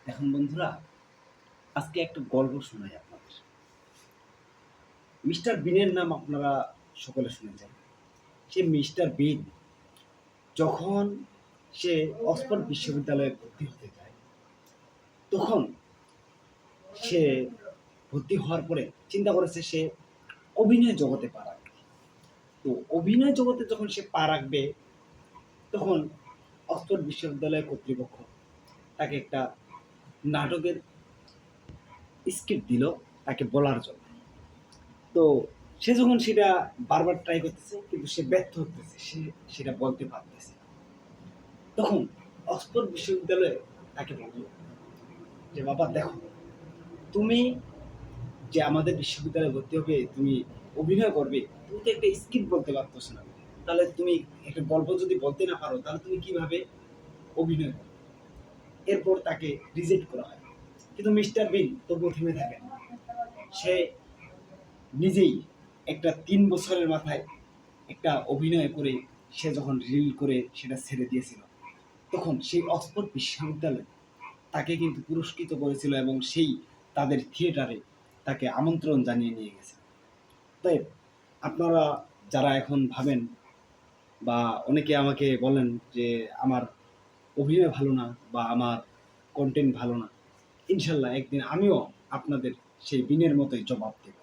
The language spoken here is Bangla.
দেখুন বন্ধুরা, আজকে একটা গল্প শোনাই আপনাদের। মিস্টার বিনের নাম আপনারা সকলে শুনেছেন। সে মিস্টার বিন যখন সে অক্সফোর্ড বিশ্ববিদ্যালয়ে ভর্তি হতে যায়, তখন সে ভর্তি হওয়ার পরে চিন্তা করেছে সে অভিনয় জগতে পা রাখবে। তো অভিনয় জগতে যখন সে পা রাখবে, তখন অক্সফোর্ড বিশ্ববিদ্যালয় কর্তৃপক্ষ তাকে একটা নাটকের স্ক্রিপ্ট দিল তাকে বলার জন্য। তো সে যখন সেটা বারবার ট্রাই করতেছে কিন্তু সে ব্যর্থ হতেছে, সে সেটা বলতে পারতেছে না। তখন অক্সফোর্ড বিশ্ববিদ্যালয়ে তাকে বলল যে, বাবা দেখো, তুমি যে আমাদের বিশ্ববিদ্যালয়ে ভর্তি হবে, তুমি অভিনয় করবে, তুমি তো একটা স্ক্রিপ্ট বলতে পারতেছো না। তাহলে তুমি একটা গল্প যদি বলতে না পারো, তাহলে তুমি কিভাবে অভিনয় করবে? এরপর তাকে রিজেক্ট করা হয়। কিন্তু মিস্টার বিন তবুও থেমে থাকেন। সে নিজেই একটা ৩ বছরের মাথায় একটা অভিনয় করে সে যখন রিল করে সেটা ছেড়ে দিয়েছিল, তখন সেই অক্সফোর্ড বিশ্ববিদ্যালয় তাকে কিন্তু পুরস্কৃত করেছিল এবং সেই তাদের থিয়েটারে তাকে আমন্ত্রণ জানিয়ে নিয়ে গেছে। তাই আপনারা যারা এখন ভাবেন বা অনেকে আমাকে বলেন যে আমার অভিনয় ভালো না বা আমার কন্টেন্ট ভালো না, ইনশাল্লাহ একদিন আমিও আপনাদের সেই বিনের মতোই জবাব দেব।